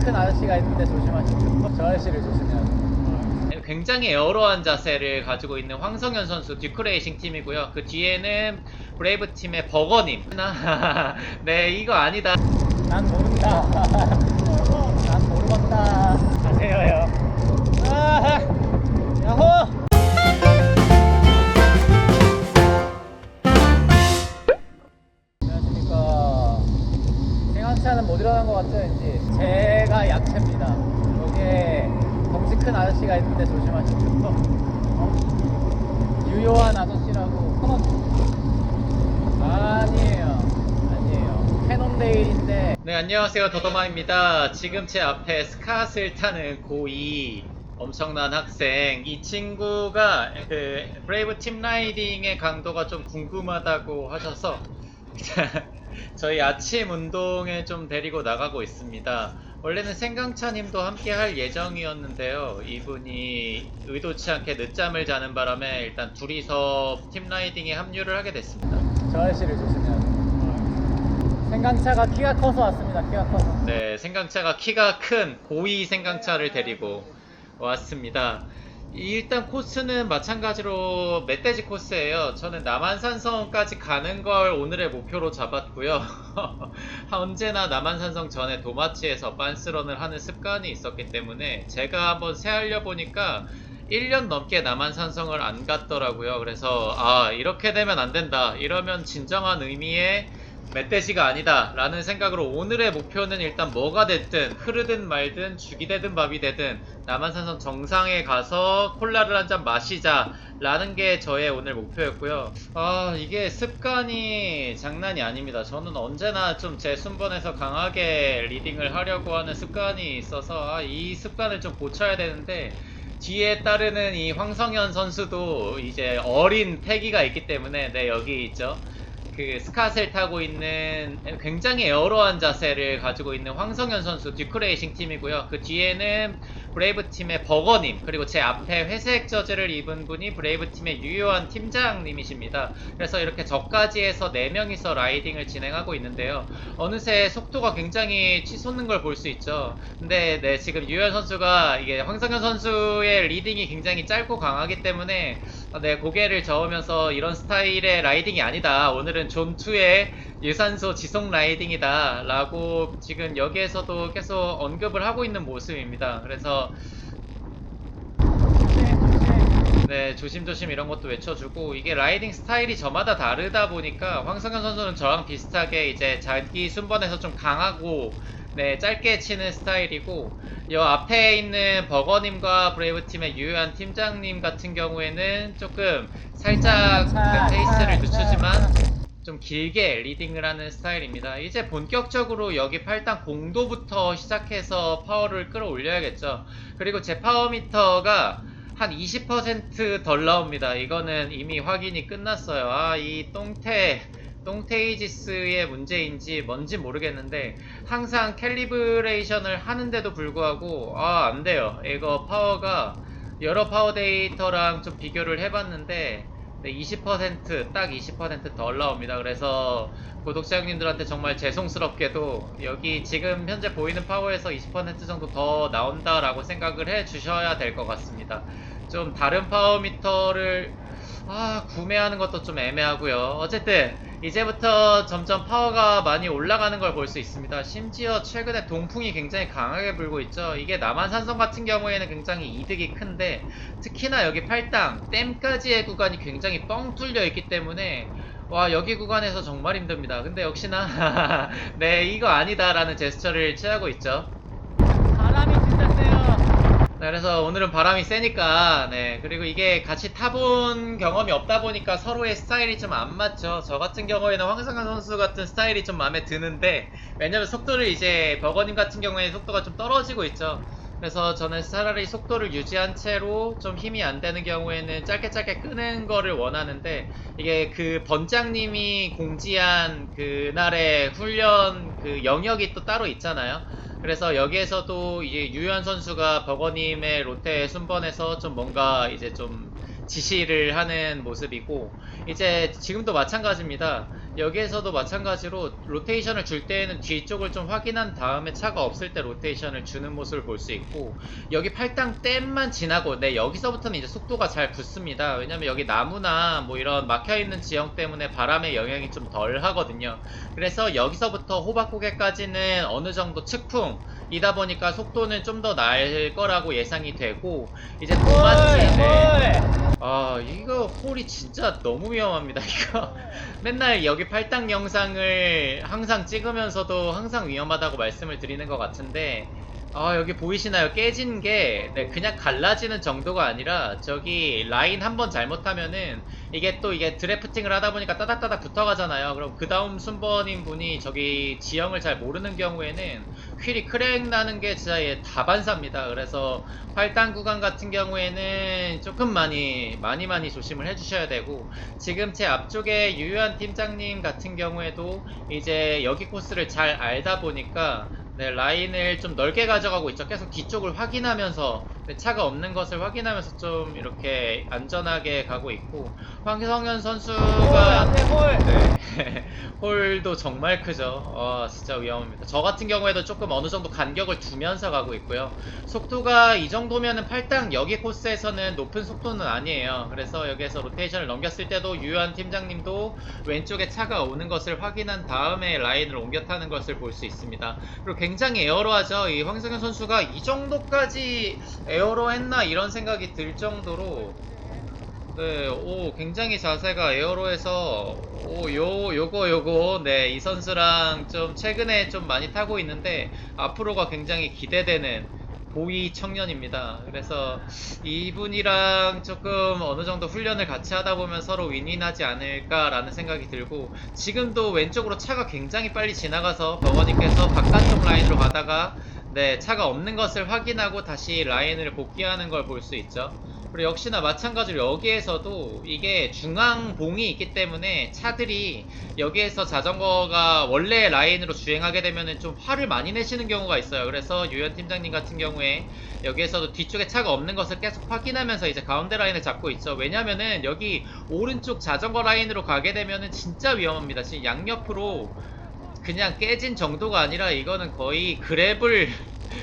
큰 아저씨가 있는데 조심하십시오. 저 아저씨를 조심해야 돼요. 굉장히 에어로한 자세를 가지고 있는 황성현 선수 듀크레이싱 팀이고요. 그 뒤에는 브레이브 팀의 버거님. 네, 이거 아니다. 난 모른다. 난 모르겠다. 가세요요. 아, 야호! 안녕하십니까. 생각차는 못 일어난 것 같죠, 왠지. 제가 약체입니다. 여기에 덩치 큰 아저씨가 있는데 조심하십시오. 유효한 아저씨라고 아니에요. 캐논데일인데. 네, 안녕하세요. 더더마입니다. 지금 제 앞에 스캇을 타는 고2 엄청난 학생. 이 친구가 그 브레이브 팀 라이딩의 강도가 좀 궁금하다고 하셔서 저희 아침 운동에 좀 데리고 나가고 있습니다. 원래는 생강차님도 함께 할 예정이었는데요. 이분이 의도치 않게 늦잠을 자는 바람에 일단 둘이서 팀 라이딩에 합류를 하게 됐습니다. 저 아저씨를 조심해야 돼요. 생강차가 키가 커서 왔습니다. 키가 커서. 네, 생강차가 키가 큰 고2 생강차를 데리고 왔습니다. 일단 코스는 마찬가지로 멧돼지 코스예요. 저는 남한산성까지 가는 걸 오늘의 목표로 잡았고요. 언제나 남한산성 전에 도마치에서 빤스런을 하는 습관이 있었기 때문에 제가 한번 세알려 보니까 1년 넘게 남한산성을 안 갔더라고요. 그래서 이렇게 되면 안 된다. 이러면 진정한 의미의 멧돼지가 아니다 라는 생각으로 오늘의 목표는 일단 뭐가 됐든 흐르든 말든 죽이 되든 밥이 되든 남한산성 정상에 가서 콜라를 한 잔 마시자 라는 게 저의 오늘 목표였고요. 이게 습관이 장난이 아닙니다. 저는 언제나 좀 제 순번에서 강하게 리딩을 하려고 하는 습관이 있어서 이 습관을 좀 고쳐야 되는데, 뒤에 따르는 이 황성현 선수도 이제 어린 패기가 있기 때문에, 네, 여기 있죠. 그 스캇을 타고 있는 굉장히 에어로한 자세를 가지고 있는 황성현 선수 듀크레이싱 팀이고요. 그 뒤에는 브레이브 팀의 버거님, 그리고 제 앞에 회색 저지를 입은 분이 브레이브 팀의 유효한 팀장님이십니다. 그래서 이렇게 저까지 해서 4명이서 라이딩을 진행하고 있는데요. 어느새 속도가 굉장히 치솟는 걸 볼 수 있죠. 근데 네, 지금 유효한 선수가 이게 황성현 선수의 리딩이 굉장히 짧고 강하기 때문에 네, 고개를 저으면서 이런 스타일의 라이딩이 아니다. 오늘은 존2의 유산소 지속 라이딩이다. 라고 지금 여기에서도 계속 언급을 하고 있는 모습입니다. 그래서 네, 조심조심 이런 것도 외쳐주고, 이게 라이딩 스타일이 저마다 다르다 보니까 황성현 선수는 저랑 비슷하게 이제 자기 순번에서 좀 강하고 네, 짧게 치는 스타일이고, 이 앞에 있는 버거님과 브레이브팀의 유효한 팀장님 같은 경우에는 조금 살짝 그 페이스를 늦추지만 좀 길게 리딩을 하는 스타일입니다. 이제 본격적으로 여기 8단 공도부터 시작해서 파워를 끌어올려야겠죠. 그리고 제 파워미터가 한 20% 덜 나옵니다. 이거는 이미 확인이 끝났어요. 이 똥테이지스의 문제인지 뭔지 모르겠는데 항상 캘리브레이션을 하는데도 불구하고 안 돼요. 이거 파워가 여러 파워 데이터랑 좀 비교를 해봤는데 20%, 딱 20%덜 나옵니다. 그래서 구독자 형님들한테 정말 죄송스럽게도 여기 지금 현재 보이는 파워에서 20% 정도 더 나온다라고 생각을 해 주셔야 될 것 같습니다. 좀 다른 파워미터를 구매하는 것도 좀 애매하고요. 어쨌든 이제부터 점점 파워가 많이 올라가는 걸 볼 수 있습니다. 심지어 최근에 동풍이 굉장히 강하게 불고 있죠. 이게 남한산성 같은 경우에는 굉장히 이득이 큰데, 특히나 여기 8당 댐까지의 구간이 굉장히 뻥 뚫려 있기 때문에 여기 구간에서 정말 힘듭니다. 근데 역시나 네, 이거 아니다 라는 제스처를 취하고 있죠. 바람이 진짜 세요. 네, 그래서 오늘은 바람이 세니까, 네, 그리고 이게 같이 타본 경험이 없다 보니까 서로의 스타일이 좀 안 맞죠. 저 같은 경우에는 황성현 선수 같은 스타일이 좀 마음에 드는데, 왜냐면 속도를 이제 버거님 같은 경우에 속도가 좀 떨어지고 있죠. 그래서 저는 차라리 속도를 유지한 채로 좀 힘이 안 되는 경우에는 짧게 끄는 거를 원하는데, 이게 그 번장님이 공지한 그날의 훈련 그 영역이 또 따로 있잖아요. 그래서 여기에서도 이제 유효한 선수가 버거님의 로테 순번에서 좀 뭔가 이제 좀 지시를 하는 모습이고, 이제 지금도 마찬가지입니다. 여기에서도 마찬가지로 로테이션을 줄 때에는 뒤쪽을 좀 확인한 다음에 차가 없을 때 로테이션을 주는 모습을 볼 수 있고, 여기 팔당 댐만 지나고 네 여기서부터는 이제 속도가 잘 붙습니다. 왜냐면 여기 나무나 뭐 이런 막혀있는 지형 때문에 바람의 영향이 좀 덜 하거든요. 그래서 여기서부터 호박고개까지는 어느 정도 측풍이다 보니까 속도는 좀 더 날 거라고 예상이 되고, 이제 도마치 아 이거 홀이 진짜 너무 위험합니다. 이거 맨날 여기 팔당 영상을 항상 찍으면서도 항상 위험하다고 말씀을 드리는 것 같은데, 여기 보이시나요? 깨진 게 네, 그냥 갈라지는 정도가 아니라 저기 라인 한번 잘못하면은 이게 또 이게 드래프팅을 하다 보니까 따닥따닥 붙어가잖아요. 그럼 그 다음 순번인 분이 저기 지형을 잘 모르는 경우에는 휠이 크랙 나는 게 진짜 다반사입니다. 그래서 팔당 구간 같은 경우에는 조금 많이 조심을 해주셔야 되고, 지금 제 앞쪽에 유효한 팀장님 같은 경우에도 이제 여기 코스를 잘 알다 보니까 네, 라인을 좀 넓게 가져가고 있죠. 계속 뒤쪽을 확인하면서 네, 차가 없는 것을 확인하면서 좀 이렇게 안전하게 가고 있고, 황성현 선수가 네, 홀도 정말 크죠. 진짜 위험합니다. 저 같은 경우에도 조금 어느 정도 간격을 두면서 가고 있고요. 속도가 이 정도면은 팔당 여기 코스에서는 높은 속도는 아니에요. 그래서 여기에서 로테이션을 넘겼을 때도 유효한 팀장님도 왼쪽에 차가 오는 것을 확인한 다음에 라인을 옮겨 타는 것을 볼 수 있습니다. 그리고 굉장히 에어로하죠. 이 황성현 선수가 이 정도까지 에어로했나 이런 생각이 들 정도로 네, 굉장히 자세가 에어로해서 요거 네, 이 선수랑 좀 최근에 좀 많이 타고 있는데 앞으로가 굉장히 기대되는 고위 청년입니다. 그래서 이분이랑 조금 어느 정도 훈련을 같이 하다 보면 서로 윈윈하지 않을까라는 생각이 들고, 지금도 왼쪽으로 차가 굉장히 빨리 지나가서 버거님께서 바깥쪽 라인으로 가다가 네, 차가 없는 것을 확인하고 다시 라인을 복귀하는 걸 볼 수 있죠. 그리고 역시나 마찬가지로 여기에서도 이게 중앙봉이 있기 때문에 차들이 여기에서 자전거가 원래 라인으로 주행하게 되면은 좀 화를 많이 내시는 경우가 있어요. 그래서 유현 팀장님 같은 경우에 여기에서도 뒤쪽에 차가 없는 것을 계속 확인하면서 이제 가운데 라인을 잡고 있죠. 왜냐면은 여기 오른쪽 자전거 라인으로 가게 되면은 진짜 위험합니다. 지금 양옆으로 그냥 깨진 정도가 아니라 이거는 거의 그랩을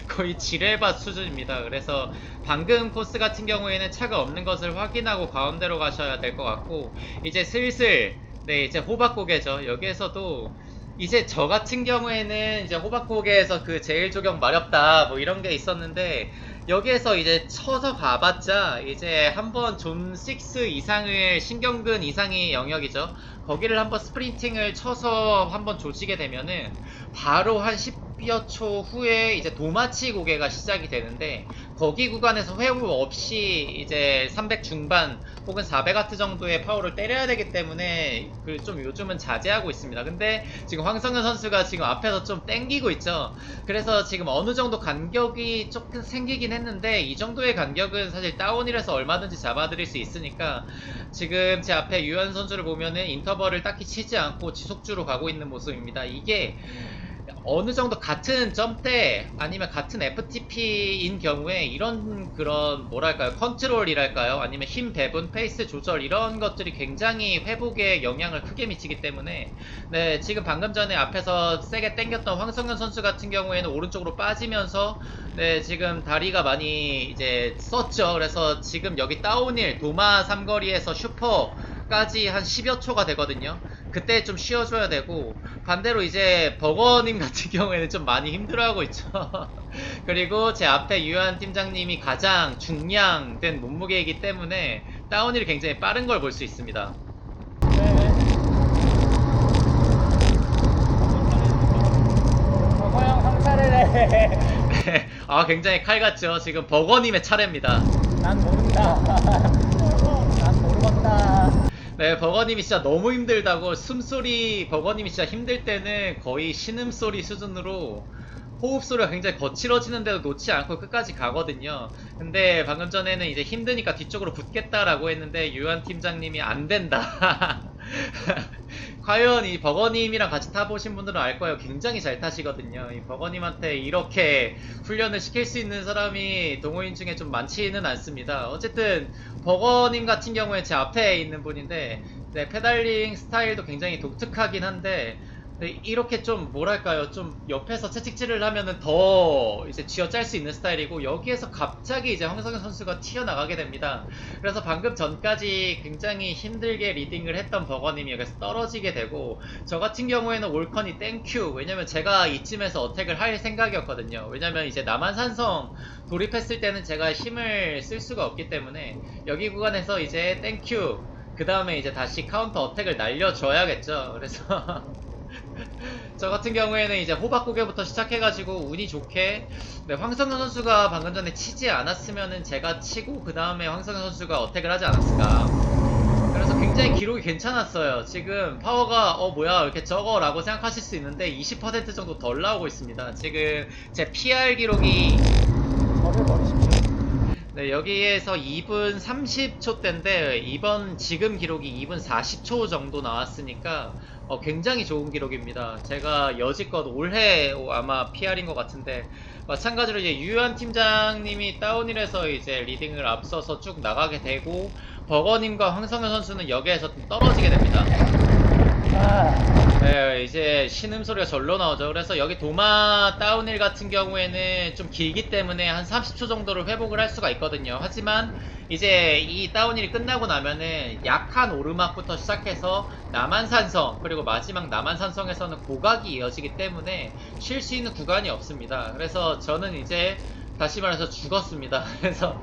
거의 지뢰밭 수준입니다. 그래서 방금 코스 같은 경우에는 차가 없는 것을 확인하고 가운데로 가셔야 될 것 같고, 이제 슬슬 네 이제 호박고개죠. 여기에서도 이제 저 같은 경우에는 이제 호박고개에서 그 제일 조경 마렵다 뭐 이런 게 있었는데, 여기에서 이제 쳐서 가봤자 이제 한번 존 6 이상을 신경근 이상의 영역이죠. 거기를 한번 스프린팅을 쳐서 한번 조지게 되면은 바로 한 10여 초 후에 이제 도마치 고개가 시작이 되는데, 거기 구간에서 회우 없이 이제 300 중반 혹은 400W 정도의 파워를 때려야 되기 때문에 그 좀 요즘은 자제하고 있습니다. 근데 지금 황성현 선수가 지금 앞에서 좀 땡기고 있죠. 그래서 지금 어느 정도 간격이 조금 생기긴 했는데, 이 정도의 간격은 사실 다운힐에서 얼마든지 잡아드릴 수 있으니까, 지금 제 앞에 유현 선수를 보면은 인터벌을 딱히 치지 않고 지속주로 가고 있는 모습입니다. 이게 어느 정도 같은 점대 아니면 같은 FTP인 경우에 이런 그런 뭐랄까요, 컨트롤이랄까요, 아니면 힘 배분, 페이스 조절 이런 것들이 굉장히 회복에 영향을 크게 미치기 때문에 네, 지금 방금 전에 앞에서 세게 당겼던 황성현 선수 같은 경우에는 오른쪽으로 빠지면서 네, 지금 다리가 많이 이제 썼죠. 그래서 지금 여기 다운힐 도마 삼거리에서 슈퍼까지 한 10여 초가 되거든요. 그때 좀 쉬어줘야 되고, 반대로 이제 버거님 같은 경우에는 좀 많이 힘들어하고 있죠. 그리고 제 앞에 유한 팀장님이 가장 중량된 몸무게이기 때문에 다운힐이 굉장히 빠른 걸 볼 수 있습니다. 버거 형 성찰을 해. 네, 굉장히 칼 같죠. 지금 버거님의 차례입니다. 난 모른다. 난 모르겠다. 네, 버거님이 진짜 너무 힘들다고, 숨소리, 버거님이 진짜 힘들 때는 거의 신음소리 수준으로 호흡소리가 굉장히 거칠어지는데도 놓지 않고 끝까지 가거든요. 근데 방금 전에는 이제 힘드니까 뒤쪽으로 붙겠다라고 했는데 유한 팀장님이 안 된다. 과연 이 버거님이랑 같이 타보신 분들은 알 거예요. 굉장히 잘 타시거든요. 이 버거님한테 이렇게 훈련을 시킬 수 있는 사람이 동호인 중에 좀 많지는 않습니다. 어쨌든 버거님 같은 경우에 제 앞에 있는 분인데 네, 페달링 스타일도 굉장히 독특하긴 한데 네, 이렇게 좀 뭐랄까요, 좀 옆에서 채찍질을 하면은 더 이제 쥐어짤 수 있는 스타일이고 여기에서 갑자기 이제 황성현 선수가 튀어나가게 됩니다. 그래서 방금 전까지 굉장히 힘들게 리딩을 했던 버거님이 여기서 떨어지게 되고 저 같은 경우에는 올컨이 땡큐. 왜냐면 제가 이쯤에서 어택을 할 생각이었거든요. 왜냐면 이제 남한산성 돌입했을 때는 제가 힘을 쓸 수가 없기 때문에 여기 구간에서 이제 땡큐. 그 다음에 이제 다시 카운터 어택을 날려줘야겠죠. 그래서 저 같은 경우에는 이제 호박고개부터 시작해가지고 운이 좋게 네, 황성현 선수가 방금 전에 치지 않았으면은 제가 치고 그 다음에 황성현 선수가 어택을 하지 않았을까. 그래서 굉장히 기록이 괜찮았어요. 지금 파워가 뭐야 이렇게 적어 라고 생각하실 수 있는데 20% 정도 덜 나오고 있습니다. 지금 제 PR 기록이 저를 버리십시오. 네, 여기에서 2분 30초대인데 이번 지금 기록이 2분 40초 정도 나왔으니까 굉장히 좋은 기록입니다. 제가 여지껏 올해 아마 PR인 것 같은데 마찬가지로 이제 유효한 팀장님이 다운힐에서 이제 리딩을 앞서서 쭉 나가게 되고 버거님과 황성현 선수는 여기에서 좀 떨어지게 됩니다. 네, 이제 신음소리가 절로 나오죠. 그래서 여기 도마 다운힐 같은 경우에는 좀 길기 때문에 한 30초 정도를 회복을 할 수가 있거든요. 하지만 이제 이 다운힐이 끝나고 나면은 약한 오르막부터 시작해서 남한산성 그리고 마지막 남한산성에서는 고각이 이어지기 때문에 쉴 수 있는 구간이 없습니다. 그래서 저는 이제 다시 말해서 죽었습니다. 그래서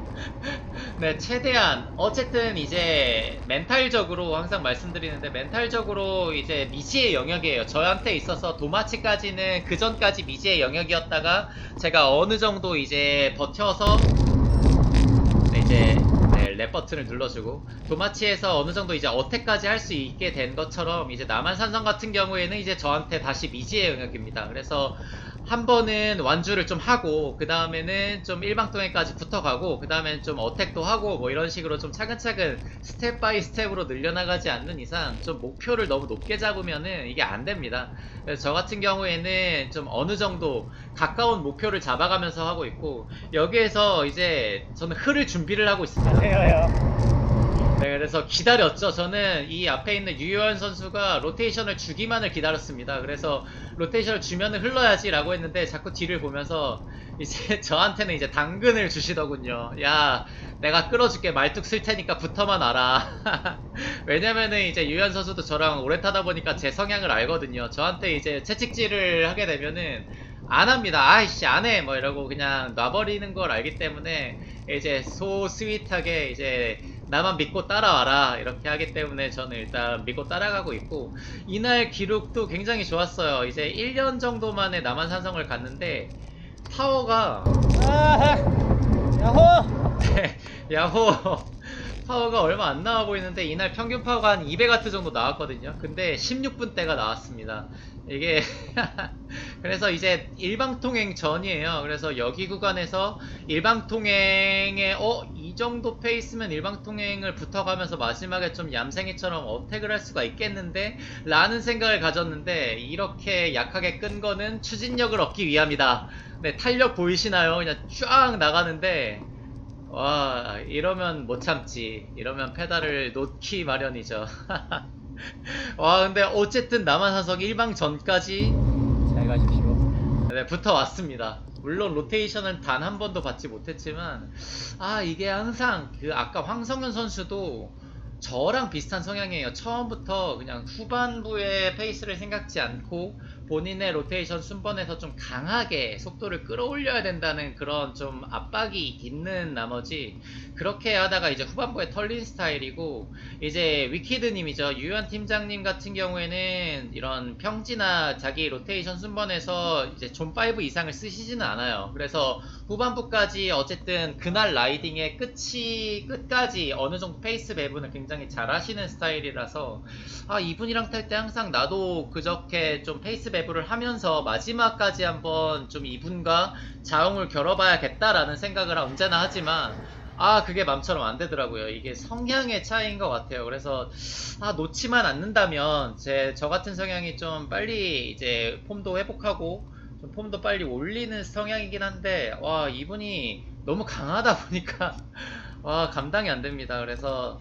네, 최대한 어쨌든 이제 멘탈적으로 항상 말씀드리는데 멘탈적으로 이제 미지의 영역이에요. 저한테 있어서 도마치까지는 그 전까지 미지의 영역이었다가 제가 어느 정도 이제 버텨서 네, 이제 네, 랩 버튼을 눌러주고 도마치에서 어느 정도 이제 어택까지 할 수 있게 된 것처럼 이제 남한산성 같은 경우에는 이제 저한테 다시 미지의 영역입니다. 그래서 한 번은 완주를 좀 하고 그 다음에는 좀 일방통행까지 붙어가고 그 다음엔 좀 어택도 하고 뭐 이런 식으로 좀 차근차근 스텝 바이 스텝으로 늘려나가지 않는 이상 좀 목표를 너무 높게 잡으면은 이게 안 됩니다. 그래서 저 같은 경우에는 좀 어느 정도 가까운 목표를 잡아가면서 하고 있고 여기에서 이제 저는 흐를 준비를 하고 있습니다. 네, 그래서 기다렸죠. 저는 이 앞에 있는 유효한 선수가 로테이션을 주기만을 기다렸습니다. 그래서 로테이션을 주면은 흘러야지 라고 했는데 자꾸 뒤를 보면서 이제 저한테는 이제 당근을 주시더군요. 야, 내가 끌어줄게. 말뚝 쓸 테니까 붙어만 와라. 왜냐면은 이제 유효한 선수도 저랑 오래 타다 보니까 제 성향을 알거든요. 저한테 이제 채찍질을 하게 되면은 안 합니다. 아이씨, 안 해. 뭐 이러고 그냥 놔버리는 걸 알기 때문에 이제 소 스윗하게 이제 나만 믿고 따라와라 이렇게 하기 때문에 저는 일단 믿고 따라가고 있고 이날 기록도 굉장히 좋았어요. 이제 1년 정도 만에 남한산성을 갔는데 파워가 야호! 네, 야호 파워가 얼마 안 나와 보이는데 이날 평균 파워가 한 200W 정도 나왔거든요. 근데 16분대가 나왔습니다. 이게 그래서 이제 일방통행 전이에요. 그래서 여기 구간에서 일방통행에 이 정도 페이스면 일방통행을 붙어가면서 마지막에 좀 얌생이처럼 어택을 할 수가 있겠는데 라는 생각을 가졌는데 이렇게 약하게 끈 거는 추진력을 얻기 위함이다. 네, 탄력 보이시나요? 그냥 쫙 나가는데 와, 이러면 못 참지. 이러면 페달을 놓기 마련이죠. 와, 근데 어쨌든 남한산성 1방 전까지 잘 가십시오. 네, 붙어왔습니다. 물론 로테이션은 단 한 번도 받지 못했지만 이게 항상 그 아까 황성현 선수도 저랑 비슷한 성향이에요. 처음부터 그냥 후반부의 페이스를 생각지 않고 본인의 로테이션 순번에서 좀 강하게 속도를 끌어올려야 된다는 그런 좀 압박이 있는 나머지 그렇게 하다가 이제 후반부에 털린 스타일이고 이제 위키드님이죠. 유현 팀장님 같은 경우에는 이런 평지나 자기 로테이션 순번에서 이제 존5 이상을 쓰시지는 않아요. 그래서 후반부까지 어쨌든 그날 라이딩의 끝까지 어느 정도 페이스 배분을 굉장히 잘 하시는 스타일이라서 이분이랑 탈 때 항상 나도 그저께 좀 페이스 배분을 하면서 마지막까지 한번 좀 이분과 자웅을 겨뤄봐야겠다라는 생각을 언제나 하지만 그게 맘처럼 안 되더라고요. 이게 성향의 차이인 것 같아요. 그래서 놓지만 않는다면 저 같은 성향이 좀 빨리 이제 폼도 회복하고 좀 폼도 빨리 올리는 성향이긴 한데 이분이 너무 강하다 보니까 감당이 안 됩니다. 그래서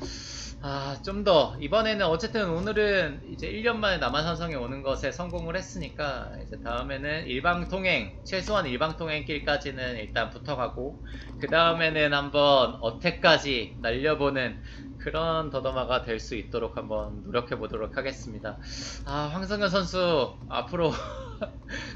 좀 더, 이번에는 어쨌든 오늘은 이제 1년 만에 남한산성에 오는 것에 성공을 했으니까, 이제 다음에는 일방통행, 최소한 일방통행길까지는 일단 붙어가고, 그 다음에는 한번 어택까지 날려보는 그런 더더마가 될 수 있도록 한번 노력해 보도록 하겠습니다. 황성현 선수, 앞으로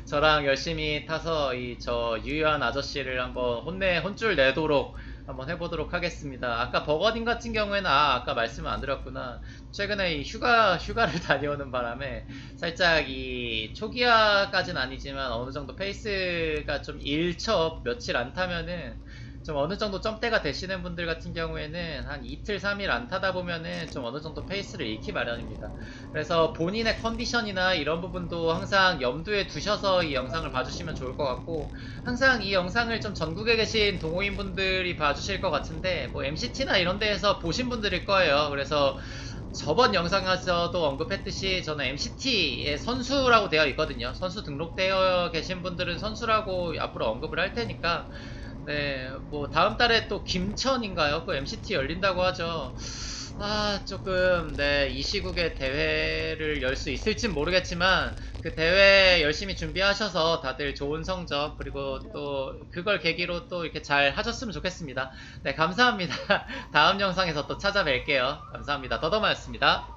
저랑 열심히 타서 저 유효한 아저씨를 한번 혼줄 내도록 한번 해보도록 하겠습니다. 아까 버거님 같은 경우에는 아까 말씀을 안 드렸구나. 최근에 이 휴가를 다녀오는 바람에 살짝 이 초기화까지는 아니지만 어느 정도 페이스가 좀 일첩 며칠 안 타면은 좀 어느 정도 점대가 되시는 분들 같은 경우에는 한 이틀 3일 안 타다 보면은 좀 어느 정도 페이스를 잃기 마련입니다. 그래서 본인의 컨디션이나 이런 부분도 항상 염두에 두셔서 이 영상을 봐주시면 좋을 것 같고, 항상 이 영상을 좀 전국에 계신 동호인 분들이 봐주실 것 같은데, 뭐 MCT나 이런 데에서 보신 분들일 거예요. 그래서 저번 영상에서도 언급했듯이 저는 MCT의 선수라고 되어 있거든요. 선수 등록되어 계신 분들은 선수라고 앞으로 언급을 할 테니까, 네, 뭐 다음 달에 또 김천인가요? 그 MCT 열린다고 하죠. 조금, 네, 이 시국에 대회를 열 수 있을진 모르겠지만, 그 대회 열심히 준비하셔서 다들 좋은 성적, 그리고 또 그걸 계기로 또 이렇게 잘 하셨으면 좋겠습니다. 네, 감사합니다. 다음 영상에서 또 찾아뵐게요. 감사합니다. 더더마였습니다.